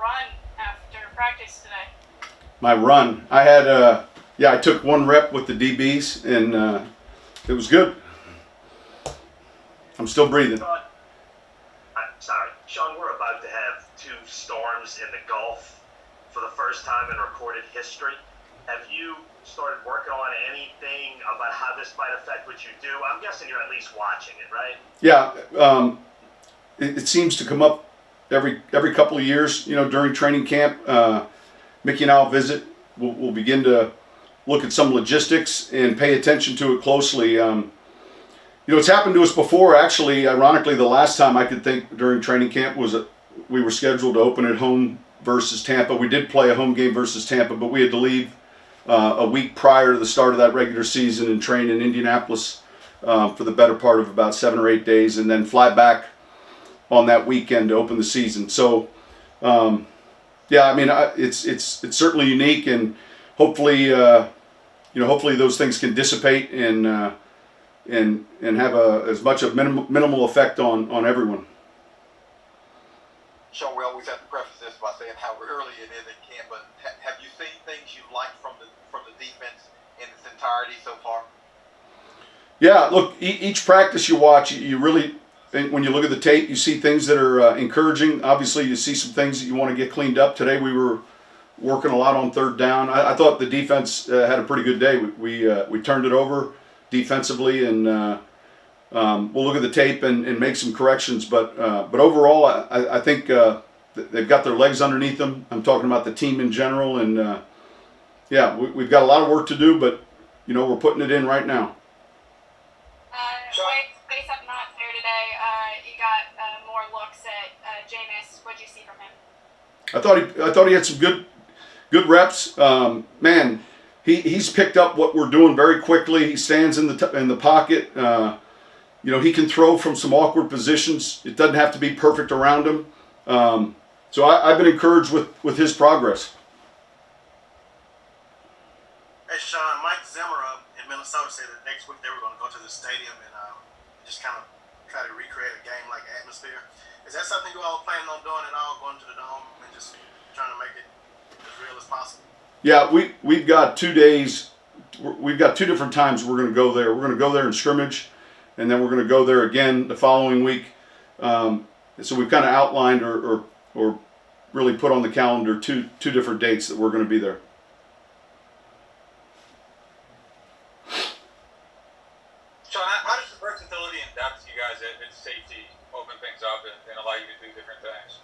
run after practice today? My run. I had, I took one rep with the DBs, and it was good. I'm still breathing. Sean, we're about to have 2 storms in the Gulf for the first time in recorded history. Have you started working on anything about how this might affect what you do? I'm guessing you're at least watching it, right? Yeah, it seems to come up every couple of years, during training camp. Mickey and I'll visit. We'll begin to look at some logistics and pay attention to it closely. It's happened to us before. Actually, ironically, the last time I could think during training camp was we were scheduled to open at home versus Tampa. We did play a home game versus Tampa, but we had to leave a week prior to the start of that regular season and train in Indianapolis for the better part of about 7 or 8 days, and then fly back on that weekend to open the season. So, it's certainly unique, and hopefully, hopefully those things can dissipate and have as much of minimal effect on everyone. Sean, we always have to preface this by saying how early it is in camp, but have you seen things you liked from the defense in its entirety so far? Yeah, look, each practice you watch, you really, when you look at the tape, you see things that are encouraging. Obviously, you see some things that you want to get cleaned up. Today we were working a lot on third down. I thought the defense had a pretty good day. We turned it over defensively, and we'll look at the tape and make some corrections. But overall, I think they've got their legs underneath them. I'm talking about the team in general, and we've got a lot of work to do, but we're putting it in right now. Wade's up not there today. You got more looks at Jameis. What'd you see from him? I thought he had some good reps. Man, he's picked up what we're doing very quickly. He stands in the pocket. He can throw from some awkward positions. It doesn't have to be perfect around him. So I've been encouraged with his progress. Hey, Sean, Mike Zimmer in Minnesota said that next week they were going to go to the stadium and just kind of try to recreate a game-like atmosphere. Is that something you all are planning on doing at all, going to the dome and just trying to make it as real as possible? Yeah, we've got 2 days. We've got 2 different times we're going to go there. We're going to go there in scrimmage, and then we're going to go there again the following week. So we've kind of outlined or really put on the calendar two different dates that we're going to be there. Sean, how does the versatility and depth you guys at safety open things up and allow you to do different things?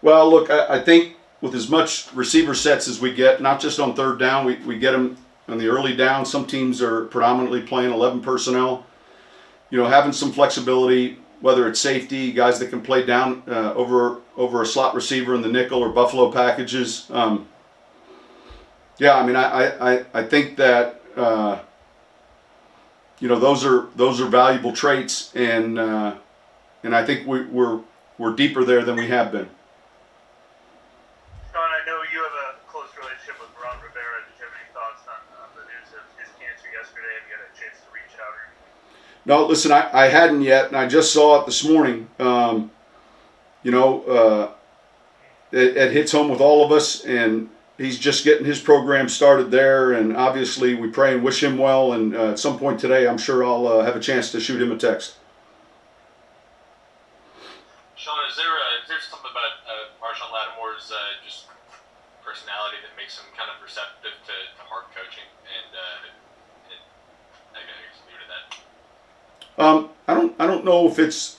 Well, look, I think with as much receiver sets as we get, not just on third down, we get them on the early down. Some teams are predominantly playing 11 personnel. Having some flexibility, whether it's safety, guys that can play down over a slot receiver in the nickel or buffalo packages. I think that those are valuable traits, and I think we're deeper there than we have been. Sean, I know you have a close relationship with Ron Rivera. Did you have any thoughts on the news of his cancer yesterday? Have you had a chance to reach out? No, listen, I hadn't yet, and I just saw it this morning. It hits home with all of us, and he's just getting his program started there, and obviously we pray and wish him well, and at some point today I'm sure I'll have a chance to shoot him a text. Sean, is there something about Marshawn Lattimore's just personality that makes him kind of receptive to hard coaching, and I guess leave it at that? I don't know if it's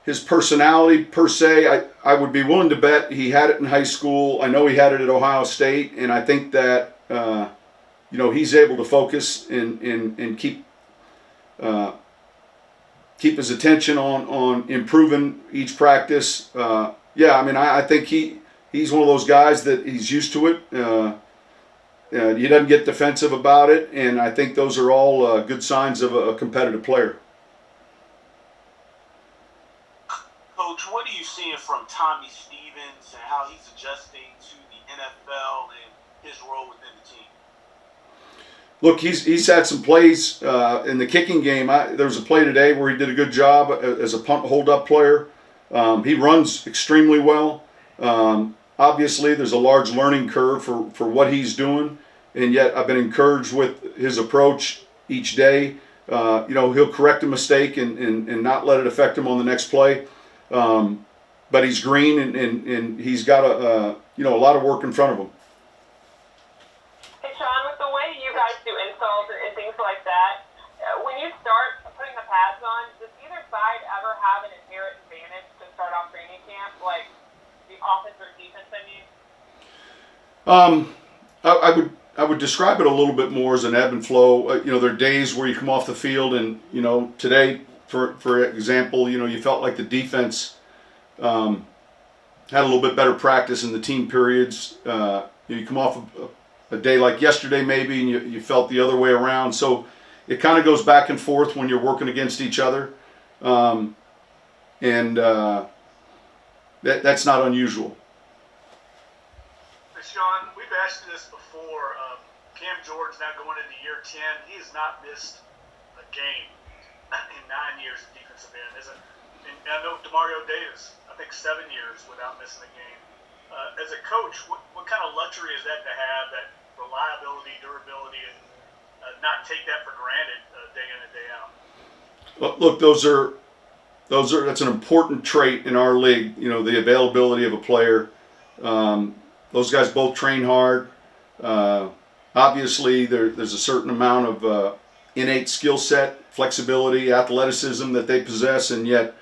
his personality per se. I would be willing to bet he had it in high school. I know he had it at Ohio State, and I think that he's able to focus and keep his attention on improving each practice. I think he's one of those guys that he's used to it. He doesn't get defensive about it, and I think those are all good signs of a competitive player. Coach, what are you seeing from Tommy Stevens and how he's adjusting to the NFL and his role within the team? Look, he's had some plays in the kicking game. There was a play today where he did a good job as a punt hold-up player. He runs extremely well. Obviously, there's a large learning curve for what he's doing, and yet I've been encouraged with his approach each day. He'll correct a mistake and not let it affect him on the next play. But he's green and he's got a lot of work in front of him. Hey Sean, with the way you guys do installs and things like that, when you start putting the pads on, does either side ever have an inherent advantage to start off training camp, like the offense or defense? I would describe it a little bit more as an ebb and flow. There are days where you come off the field and today, for example, you felt like the defense had a little bit better practice in the team periods. You come off a day like yesterday maybe, and you felt the other way around. So it kind of goes back and forth when you're working against each other, that's not unusual. Sean, we've asked you this before. Cam Jordan's now going into year 10. He has not missed a game in 9 years of defensive end. And I know DeMario Davis, I think 7 years without missing a game. As a coach, what kind of luxury is that to have, that reliability, durability, and not take that for granted day in and day out? Look, that's an important trait in our league. The availability of a player. Those guys both train hard. Obviously, there's a certain amount of innate skill set, flexibility, athleticism that they possess, and yet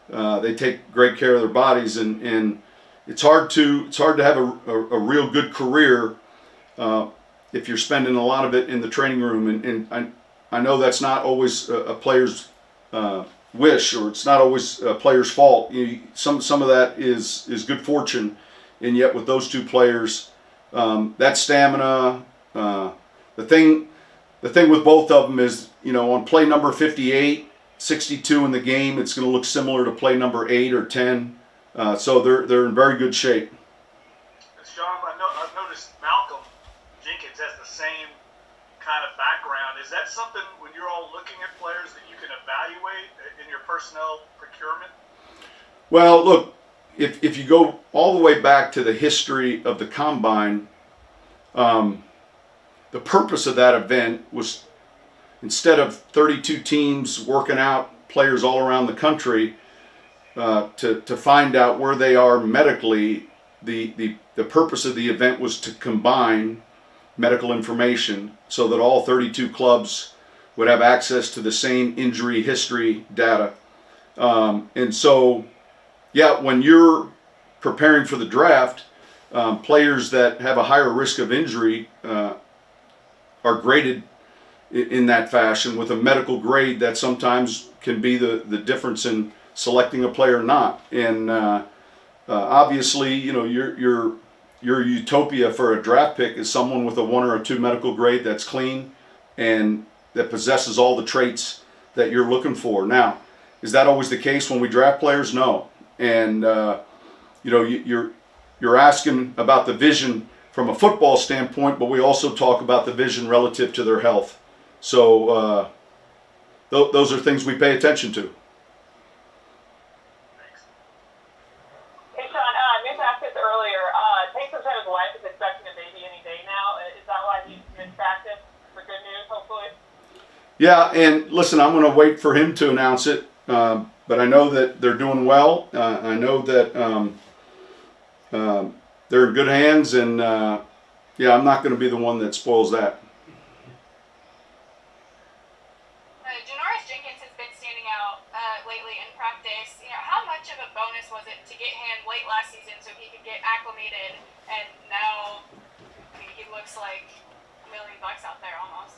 they take great care of their bodies. And it's hard to have a real good career if you're spending a lot of it in the training room. And I know that's not always a player's wish, or it's not always a player's fault. Some of that is good fortune. And yet with those two players, that stamina, the thing with both of them is, on play number 58, 62 in the game, it's going to look similar to play number 8 or 10. So they're in very good shape. Sean, I've noticed Malcolm Jenkins has the same kind of background. Is that something, when you're all looking at players, that you can evaluate in your personnel procurement? Well, look, if you go all the way back to the history of the Combine, the purpose of that event was, instead of 32 teams working out players all around the country to find out where they are medically, the purpose of the event was to combine medical information so that all 32 clubs would have access to the same injury history data. And so, yeah, when you're preparing for the draft, players that have a higher risk of injury are graded in that fashion with a medical grade that sometimes can be the difference in selecting a player or not. And obviously, your utopia for a draft pick is someone with a 1 or a 2 medical grade that's clean and that possesses all the traits that you're looking for. Now, is that always the case when we draft players? No. And you're asking about the vision from a football standpoint, but we also talk about the vision relative to their health. So those are things we pay attention to. Hey Sean, I meant to ask this earlier. Payton said his wife is expecting a baby any day now. Is that why he's in practice for good news, hopefully? Yeah, and listen, I'm going to wait for him to announce it. But I know that they're doing well. I know that they're in good hands, and I'm not going to be the one that spoils that. Janoris Jenkins has been standing out lately in practice. How much of a bonus was it to get him late last season so he could get acclimated, and now he looks like $1 million out there almost?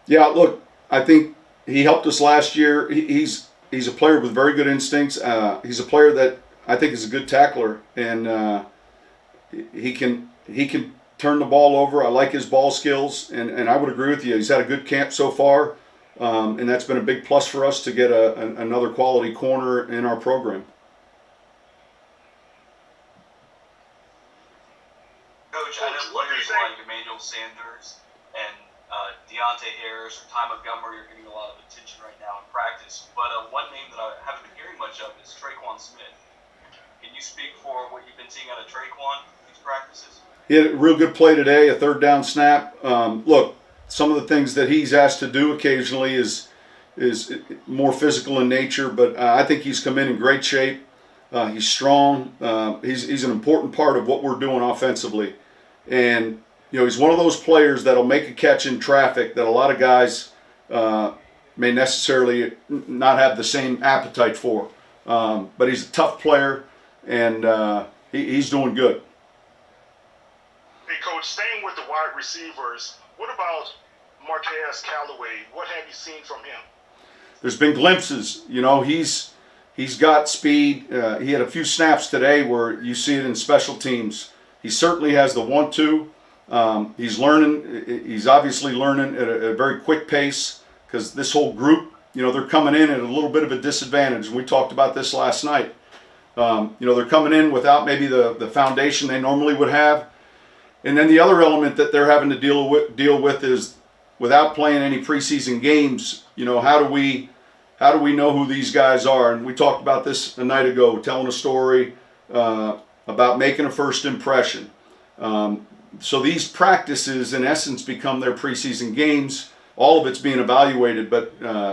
Yeah, look, I think he helped us last year. He's a player with very good instincts. He's a player that I think is a good tackler, and he can turn the ball over. I like his ball skills, and I would agree with you. He's had a good camp so far, and that's been a big plus for us to get another quality corner in our program. Coach, I know players like Emmanuel Sanders and Deontay Harris or Ty Montgomery are getting a lot of attention right now in practice, but one name that I haven't been hearing much of is Traequan Smith. Can you speak for what you've been seeing out of Traequan these practices? He had a real good play today, a third down snap. Look, some of the things that he's asked to do occasionally is more physical in nature, but I think he's come in great shape. He's strong. He's an important part of what we're doing offensively. And, he's one of those players that'll make a catch in traffic that a lot of guys may necessarily not have the same appetite for. But he's a tough player, and he's doing good. Hey, Coach, staying with the wide receivers, what about Marquez Callaway? What have you seen from him? There's been glimpses. He's got speed. He had a few snaps today where you see it in special teams. He certainly has the 1-2. He's learning. He's obviously learning at a very quick pace because this whole group, they're coming in at a little bit of a disadvantage. And we talked about this last night. They're coming in without maybe the foundation they normally would have. And then the other element that they're having to deal with is without playing any preseason games, how do we know who these guys are? And we talked about this a night ago, telling a story about making a first impression. So these practices, in essence, become their preseason games. All of it's being evaluated, but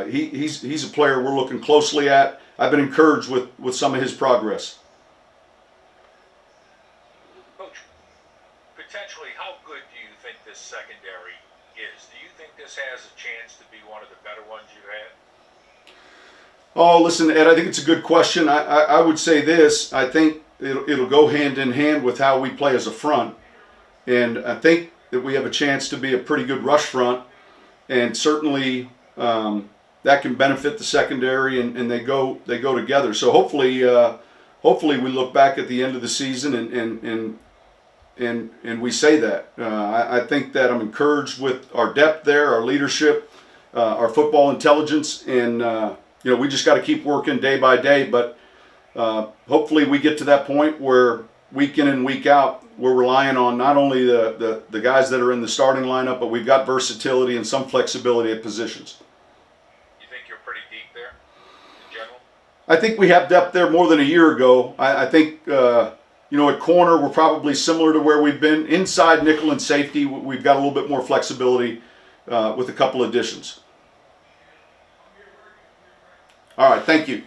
he's a player we're looking closely at. I've been encouraged with some of his progress. Coach, potentially, how good do you think this secondary is? Do you think this has a chance to be one of the better ones you've had? Oh, listen, Ed, I think it's a good question. I would say this. I think it'll go hand in hand with how we play as a front. And I think that we have a chance to be a pretty good rush front. And certainly that can benefit the secondary, and they go together. So hopefully we look back at the end of the season and we say that. I think that I'm encouraged with our depth there, our leadership, our football intelligence, and we just got to keep working day by day. But hopefully we get to that point where week in and week out we're relying on not only the guys that are in the starting lineup, but we've got versatility and some flexibility at positions. You think you're pretty deep there in general? I think we have depth there more than a year ago. I think at corner we're probably similar to where we've been. Inside nickel and safety, we've got a little bit more flexibility with a couple additions. All right, thank you.